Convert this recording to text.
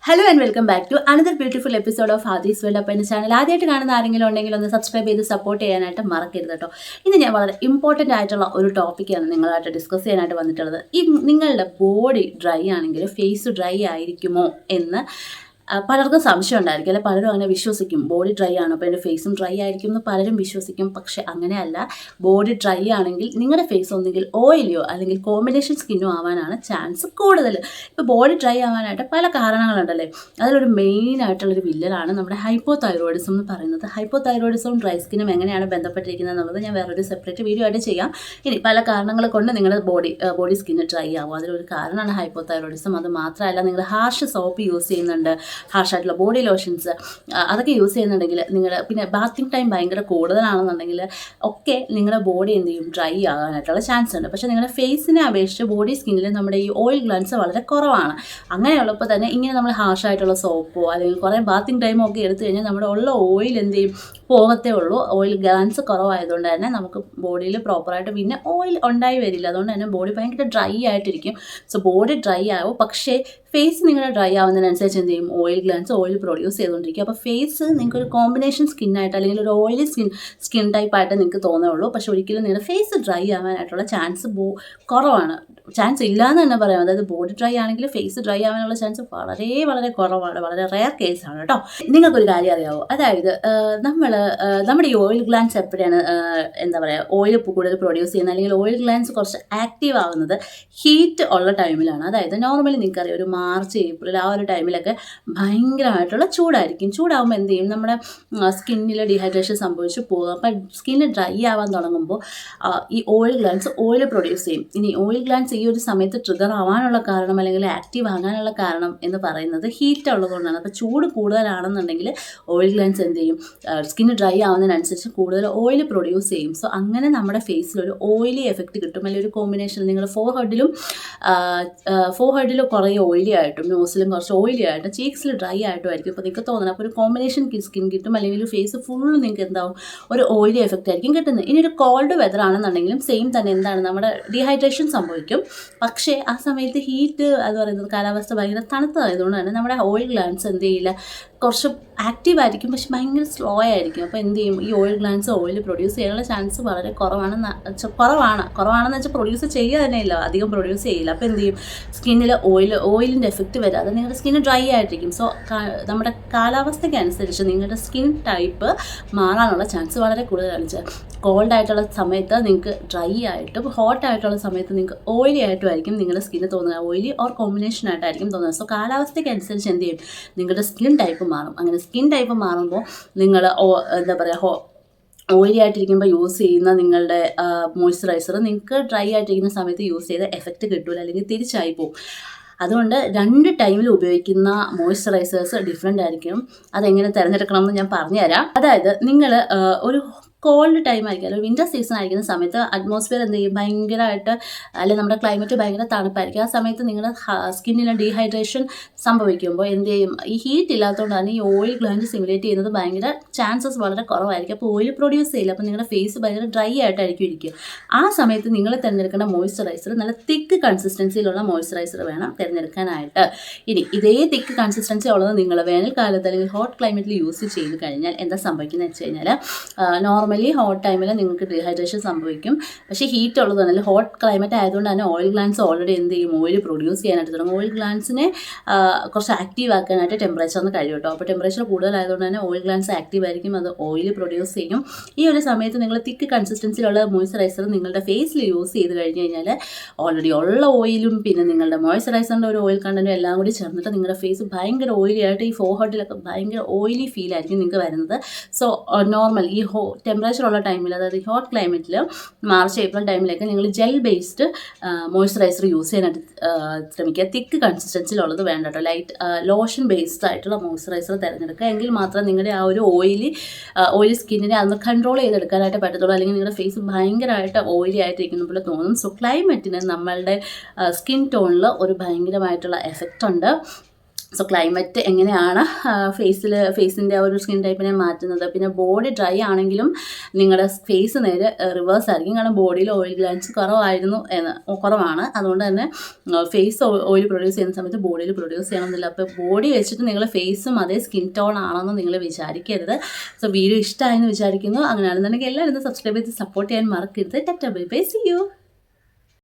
Hello and welcome back to another beautiful episode of Hadees world. അപ്പോൾ എൻ്റെ channel ആദ്യമായിട്ട് കാണുന്ന ആരെങ്കിലും ഉണ്ടെങ്കിൽ ഒന്ന് സബ്സ്ക്രൈബ് ചെയ്ത് സപ്പോർട്ട് ചെയ്യാനായിട്ട് മറക്കരുത് കേട്ടോ. ഇന്ന് ഞാൻ വളരെ ഇമ്പോർട്ടൻ്റ് ആയിട്ടുള്ള ഒരു ടോപ്പിക്കാണ് നിങ്ങളായിട്ട് ഡിസ്കസ് ചെയ്യാനായിട്ട് വന്നിട്ടുള്ളത്. ഈ നിങ്ങളുടെ ബോഡി ഡ്രൈ ആണെങ്കിൽ ഫേസ് ഡ്രൈ ആയിരിക്കുമോ എന്ന് പലർക്കും സംശയം ഉണ്ടായിരിക്കും, അല്ലെ പലരും അങ്ങനെ വിശ്വസിക്കും. ബോഡി ഡ്രൈ ആണ് അപ്പോൾ എൻ്റെ ഫേസും ഡ്രൈ ആയിരിക്കും എന്ന് പലരും വിശ്വസിക്കും. പക്ഷേ അങ്ങനെയല്ല. ബോഡി ഡ്രൈ ആണെങ്കിൽ നിങ്ങളുടെ ഫേസ് ഒന്നുകിൽ ഓയിലിയോ അല്ലെങ്കിൽ കോമ്പിനേഷൻ സ്കിന്നോ ആവാനാണ് ചാൻസ് കൂടുതൽ. ഇപ്പോൾ ബോഡി ഡ്രൈ ആവാനായിട്ട് പല കാരണങ്ങളുണ്ടല്ലേ. അതിലൊരു മെയിൻ ആയിട്ടുള്ളൊരു വില്ലനാണ് നമ്മുടെ ഹൈപ്പോതൈറോയിഡിസം എന്ന് പറയുന്നത്. ഹൈപ്പോതൈറോയിഡിസവും ഡ്രൈ സ്കിന്നും എങ്ങനെയാണ് ബന്ധപ്പെട്ടിരിക്കുന്നത് എന്നുള്ളത് ഞാൻ വേറൊരു സെപ്പറേറ്റ് വീഡിയോ ആയിട്ട് ചെയ്യാം. ഇനി പല കാരണങ്ങൾ കൊണ്ട് നിങ്ങളുടെ ബോഡി സ്കിന്ന് ഡ്രൈ ആവും. അതിലൊരു കാരണമാണ് ഹൈപ്പോതൈറോയിഡിസം. അത് മാത്രമല്ല, നിങ്ങൾ ഹാർഷ് സോപ്പ് യൂസ് ചെയ്യുന്നുണ്ട്, ഹാർഷായിട്ടുള്ള ബോഡി ലോഷൻസ് അതൊക്കെ യൂസ് ചെയ്യുന്നുണ്ടെങ്കിൽ, നിങ്ങൾ പിന്നെ ബാത്തിങ് ടൈം ഭയങ്കര കൂടുതലാണെന്നുണ്ടെങ്കിൽ ഒക്കെ നിങ്ങളുടെ ബോഡി എന്ത് ചെയ്യും, ഡ്രൈ ആകാനായിട്ടുള്ള ചാൻസ് ഉണ്ട്. പക്ഷേ നിങ്ങളുടെ ഫേസിനെ അപേക്ഷിച്ച് ബോഡി സ്കിന്നിൽ നമ്മുടെ ഈ ഓയിൽ ഗ്ലാൻസ് വളരെ കുറവാണ്. അങ്ങനെയുള്ളപ്പോൾ തന്നെ ഇങ്ങനെ നമ്മൾ ഹാർഷായിട്ടുള്ള സോപ്പോ അല്ലെങ്കിൽ കുറേ ബാത്തിങ് ടൈമോ ഒക്കെ എടുത്തു കഴിഞ്ഞാൽ നമ്മുടെ ഉള്ള ഓയിൽ എന്ത് ചെയ്യും, പോകത്തേ ഉള്ളൂ. ഓയിൽ ഗ്ലാൻസ് കുറവായതുകൊണ്ട് തന്നെ നമുക്ക് ബോഡിയിൽ പ്രോപ്പറായിട്ട് പിന്നെ ഓയിൽ ഉണ്ടായി വരില്ല. അതുകൊണ്ട് തന്നെ ബോഡി ഭയങ്കര ഡ്രൈ ആയിട്ടിരിക്കും. സോ ബോഡി ഡ്രൈ ആവും. പക്ഷേ ഫേസ് നിങ്ങളുടെ ഡ്രൈ ആവുന്നതിനനുസരിച്ച് എന്ത് ചെയ്യും, ഓയിൽ ഗ്ലാൻസ് ഓയിൽ പ്രൊഡ്യൂസ് ചെയ്തുകൊണ്ടിരിക്കും. അപ്പോൾ ഫേസ് നിങ്ങൾക്ക് ഒരു കോമ്പിനേഷൻ സ്കിന്നായിട്ട് അല്ലെങ്കിൽ ഒരു ഓയിലി സ്കിൻ ടൈപ്പായിട്ട് നിങ്ങൾക്ക് തോന്നുള്ളൂ. പക്ഷേ ഒരിക്കലും നിങ്ങളുടെ ഫേസ് ഡ്രൈ ആവാനായിട്ടുള്ള ചാൻസ് കുറവാണ്. ചാൻസ് ഇല്ലയെന്ന് തന്നെ പറയാം. അതായത് ബോഡി ഡ്രൈ ആണെങ്കിൽ ഫേസ് ഡ്രൈ ആവാനുള്ള ചാൻസ് വളരെ വളരെ കുറവാണ്, വളരെ റെയർ കേസാണ് കേട്ടോ. നിങ്ങൾക്കൊരു കാര്യം അറിയാമോ, അതായത് നമ്മുടെ ഈ ഓയിൽ ഗ്ലാൻസ് എപ്പോഴാണ് എന്താ പറയുക, ഓയിൽ കൂടുതൽ പ്രൊഡ്യൂസ് ചെയ്യുന്നത് അല്ലെങ്കിൽ ഓയിൽ ഗ്ലാൻസ് കുറച്ച് ആക്റ്റീവ് ആവുന്നത് ഹീറ്റ് ഉള്ള ടൈമിലാണ്. അതായത് നോർമലി നിങ്ങൾക്കറിയാം, ഒരു മാർച്ച് ഏപ്രിൽ ആ ഒരു ടൈമിലൊക്കെ ഭയങ്കരമായിട്ടുള്ള ചൂടായിരിക്കും. ചൂടാകുമ്പോൾ എന്ത് ചെയ്യും, നമ്മുടെ സ്കിന്നിൽ ഡീഹൈഡ്രേഷൻ സംഭവിച്ച് പോകും. അപ്പം സ്കിന്ന് ഡ്രൈ ആവാൻ തുടങ്ങുമ്പോൾ ഈ ഓയിൽ ഗ്ലാൻസ് ഓയിൽ പ്രൊഡ്യൂസ് ചെയ്യും. ഇനി ഓയിൽ ഗ്ലാൻസ് ഈ ഒരു സമയത്ത് ട്രിഗർ ആവാനുള്ള കാരണം അല്ലെങ്കിൽ ആക്റ്റീവ് ആകാനുള്ള കാരണം എന്ന് പറയുന്നത് ഹീറ്റ് ഉള്ളതുകൊണ്ടാണ്. അപ്പോൾ ചൂട് കൂടുതലാണെന്നുണ്ടെങ്കിൽ ഓയിൽ ഗ്ലാൻസ് എന്ത് ചെയ്യും, സ്കിന്ന് ഡ്രൈ ആവുന്നതിനനുസരിച്ച് കൂടുതൽ ഓയിൽ പ്രൊഡ്യൂസ് ചെയ്യും. സോ അങ്ങനെ നമ്മുടെ ഫേസിലൊരു ഓയിലി എഫക്റ്റ് കിട്ടും. അല്ലെങ്കിൽ ഒരു കോമ്പിനേഷൻ, നിങ്ങൾ ഫോർ ഹെഡിലും കുറേ ഓയിലി ആയിട്ടും നോസിലും കുറച്ച് ഓയിലി ആയിട്ടും ചീക്സിൽ ഡ്രൈ ആയിട്ടും ആയിരിക്കും. അപ്പോൾ നിങ്ങൾക്ക് തോന്നണം അപ്പോൾ ഒരു കോമ്പിനേഷൻ സ്കിൻ കിട്ടും. അല്ലെങ്കിൽ ഫേസ് ഫുള്ള് നിങ്ങൾക്ക് എന്താവും, ഒരു ഓയിലി എഫക്റ്റ് ആയിരിക്കും കിട്ടുന്നത്. ഇനി ഒരു കോൾഡ് വെതർ ആണെന്നുണ്ടെങ്കിലും സെയിം തന്നെ എന്താണ്, നമ്മുടെ ഡീഹൈഡ്രേഷൻ സംഭവിക്കും. പക്ഷേ ആ സമയത്ത് ഹീറ്റ് അത് പറയുന്നത് കാലാവസ്ഥ ഭയങ്കര തണുത്തതായതുകൊണ്ട് തന്നെ നമ്മുടെ ഓയിൽ ഗ്ലാൻസ് എന്ത് ചെയ്യില്ല, കുറച്ച് ആക്റ്റീവ് ആയിരിക്കും, പക്ഷെ ഭയങ്കര സ്ലോ ആയിരിക്കും. അപ്പോൾ എന്ത് ചെയ്യും, ഈ ഓയിൽ ഗ്ലാൻസ് ഓയിൽ പ്രൊഡ്യൂസ് ചെയ്യാനുള്ള ചാൻസ് വളരെ കുറവാണെന്ന് വെച്ചാൽ പ്രൊഡ്യൂസ് ചെയ്യുക തന്നെ ഇല്ല, അധികം പ്രൊഡ്യൂസ് ചെയ്യില്ല. അപ്പോൾ എന്ത് ചെയ്യും, സ്കിന്നിൽ ഓയിലിൻ്റെ എഫക്റ്റ് വരാതെ നിങ്ങളുടെ സ്കിന്ന് ഡ്രൈ ആയിട്ടിരിക്കും. സോ നമ്മുടെ കാലാവസ്ഥയ്ക്ക് അനുസരിച്ച് നിങ്ങളുടെ സ്കിൻ ടൈപ്പ് മാറാനുള്ള ചാൻസ് വളരെ കൂടുതലാണ്. കോൾഡ് ആയിട്ടുള്ള സമയത്ത് നിങ്ങൾക്ക് ഡ്രൈ ആയിട്ടും ഹോട്ട് ആയിട്ടുള്ള സമയത്ത് നിങ്ങൾക്ക് ഓയിലി ആയിട്ടും ആയിരിക്കും നിങ്ങളുടെ സ്കിന്ന് തോന്നുക, ഓയിലി ഓർ കോമ്പിനേഷൻ ആയിട്ടായിരിക്കും തോന്നുന്നത്. സോ കാലാവസ്ഥയ്ക്ക് അനുസരിച്ച് എന്ത് ചെയ്യും, നിങ്ങളുടെ സ്കിൻ ടൈപ്പ് മാറും. അങ്ങനെ സ്കിൻ ടൈപ്പ് മാറുമ്പോൾ നിങ്ങൾ എന്താ പറയുക, ഓയിലി ആയിട്ടിരിക്കുമ്പോൾ യൂസ് ചെയ്യുന്ന നിങ്ങളുടെ മോയ്സ്ചറൈസർ നിങ്ങൾക്ക് ഡ്രൈ ആയിട്ടിരിക്കുന്ന സമയത്ത് യൂസ് ചെയ്ത എഫക്റ്റ് കിട്ടില്ല, അല്ലെങ്കിൽ തിരിച്ചായി പോകും. അതുകൊണ്ട് രണ്ട് ടൈമിൽ ഉപയോഗിക്കുന്ന മോയ്സ്ചറൈസേഴ്സ് ഡിഫറെൻ്റ് ആയിരിക്കും. അതെങ്ങനെ തിരഞ്ഞെടുക്കണം എന്ന് ഞാൻ പറഞ്ഞുതരാം. അതായത് നിങ്ങൾ ഒരു കോൾഡ് ടൈം ആയിരിക്കും, അല്ലെങ്കിൽ വിൻ്റർ സീസൺ ആയിരിക്കുന്ന സമയത്ത് അറ്റ്മോസ്ഫിയർ എന്ത് ചെയ്യും, ഭയങ്കരമായിട്ട് അല്ലെങ്കിൽ നമ്മുടെ ക്ലൈമറ്റ് ഭയങ്കര തണുപ്പായിരിക്കും. ആ സമയത്ത് നിങ്ങളുടെ സ്കിന്നിൽ ഡീഹൈഡ്രേഷൻ സംഭവിക്കുമ്പോൾ എന്ത് ചെയ്യും, ഈ ഹീറ്റ് ഇല്ലാത്തതുകൊണ്ട് തന്നെ ഈ ഓയിൽ ഗ്ലാൻഡ് സിമുലേറ്റ് ചെയ്യുന്നത് ഭയങ്കര ചാൻസസ് വളരെ കുറവായിരിക്കും. അപ്പോൾ ഓയിൽ പ്രൊഡ്യൂസ് ചെയ്യില്ല. അപ്പോൾ നിങ്ങളുടെ ഫേസ് ഭയങ്കര ഡ്രൈ ആയിട്ടായിരിക്കും ഇരിക്കുക. ആ സമയത്ത് നിങ്ങൾ തിരഞ്ഞെടുക്കേണ്ട മോയ്സ്ചറൈസർ നല്ല തിക്ക് കൺസിസ്റ്റൻസിയിലുള്ള മോയ്സ്ചറൈസർ വേണം തിരഞ്ഞെടുക്കാനായിട്ട്. ഇനി ഇതേ തിക്ക് കൺസിസ്റ്റൻസി ഉള്ളത് നിങ്ങൾ വേനൽക്കാലത്ത് അല്ലെങ്കിൽ ഹോട്ട് ക്ലൈമറ്റിൽ യൂസ് ചെയ്ത് കഴിഞ്ഞാൽ എന്താ സംഭവിക്കുന്നത് വെച്ച് കഴിഞ്ഞാൽ, നോർമലി ഹോട്ട് ടൈമിൽ നിങ്ങൾക്ക് ഡീഹൈഡ്രേഷൻ സംഭവിക്കും. പക്ഷേ ഹീറ്റ് ഉള്ളതാണ്, ഹോട്ട് ക്ലൈമറ്റ് ആയതുകൊണ്ട് തന്നെ ഓയിൽ ഗ്ലാൻസ് ഓൾറെഡി എന്ത് ചെയ്യും, ഓയിൽ പ്രൊഡ്യൂസ് ചെയ്യാനായിട്ട് തുടങ്ങും. ഓയിൽ ഗ്ലാൻസിനെ കുറച്ച് ആക്റ്റീവ് ആക്കാനായിട്ട് ടെമ്പറേച്ചറിന് കഴിയും കേട്ടോ. അപ്പോൾ ടെമ്പറേച്ചർ കൂടുതലായതുകൊണ്ട് തന്നെ ഓയിൽ ഗ്ലാൻസ് ആക്റ്റീവ് ആയിരിക്കും, അത് ഓയിൽ പ്രൊഡ്യൂസ് ചെയ്യും. ഈ ഒരു സമയത്ത് നിങ്ങൾ തിക്ക് കൺസിസ്റ്റൻസിയിലുള്ള മോയ്സ്ചറൈസർ നിങ്ങളുടെ ഫേസിൽ യൂസ് ചെയ്ത് കഴിഞ്ഞ് കഴിഞ്ഞാൽ ഓൾറെഡി ഉള്ള ഓയിലും പിന്നെ നിങ്ങളുടെ മോയ്സ്ചറൈസറിൻ്റെ ഒരു ഓയിൽ കണ്ടൻറ്റും എല്ലാം കൂടി ചേർന്നിട്ട് നിങ്ങളുടെ ഫേസ് ഭയങ്കര ഓയിലി ആയിട്ട് ഈ ഫോർഹെഡിലൊക്കെ ഭയങ്കര ഓയിലി ഫീൽ ആയിരിക്കും നിങ്ങൾക്ക് വരുന്നത്. സോ നോർമൽ ഈ ടെമ്പറേച്ചർ ഉള്ള ടൈമിൽ, അതായത് ഹോട്ട് ക്ലൈമറ്റിൽ മാർച്ച് ഏപ്രിൽ ടൈമിലൊക്കെ നിങ്ങൾ ജെൽ ബേസ്ഡ് മോയ്സ്ചറൈസർ യൂസ് ചെയ്യാനായിട്ട് ശ്രമിക്കുക. തിക്ക് കൺസിസ്റ്റൻസിയിലുള്ളത് വേണ്ട കേട്ടോ. ലൈറ്റ് ലോഷൻ ബേസ്ഡ് ആയിട്ടുള്ള മോയ്സ്ചറൈസർ തിരഞ്ഞെടുക്കുക. എങ്കിൽ മാത്രം നിങ്ങളുടെ ആ ഒരു ഓയിലി സ്കിന്നിനെ അതൊന്ന് കൺട്രോൾ ചെയ്തെടുക്കാനായിട്ട് പറ്റത്തുള്ളൂ. അല്ലെങ്കിൽ നിങ്ങളുടെ ഫേസ് ഭയങ്കരമായിട്ട് ഓയിലി ആയിട്ടിരിക്കുന്ന പോലെ തോന്നും. സോ ക്ലൈമറ്റിന് നമ്മളുടെ സ്കിൻ ടോണിൽ ഒരു ഭയങ്കരമായിട്ടുള്ള എഫക്റ്റ് ഉണ്ട്. സോ ക്ലൈമറ്റ് എങ്ങനെയാണ് ഫേസിൻ്റെ ആ ഒരു സ്കിൻ ടൈപ്പിനെ മാറ്റുന്നത്. പിന്നെ ബോഡി ഡ്രൈ ആണെങ്കിലും നിങ്ങളുടെ ഫേസ് നേരെ റിവേഴ്സ് ആയിരിക്കും. കാരണം ബോഡിയിൽ ഓയിൽ ഗ്ലാൻസ് കുറവാണ്. അതുകൊണ്ട് തന്നെ ഫേസ് ഓയിൽ പ്രൊഡ്യൂസ് ചെയ്യുന്ന സമയത്ത് ബോഡിയിൽ പ്രൊഡ്യൂസ് ചെയ്യണമെന്നില്ല. അപ്പോൾ ബോഡി വെച്ചിട്ട് നിങ്ങൾ ഫേസും അതേ സ്കിൻ ടോൺ ആണെന്ന് നിങ്ങൾ വിചാരിക്കരുത്. സോ വീഡിയോ ഇഷ്ടമായെന്ന് വിചാരിക്കുന്നു. അങ്ങനെയാണെന്നുണ്ടെങ്കിൽ എല്ലാവരും സബ്സ്ക്രൈബ് ചെയ്ത് സപ്പോർട്ട് ചെയ്യാൻ മറക്കരുത്. Tata bye bye, see U.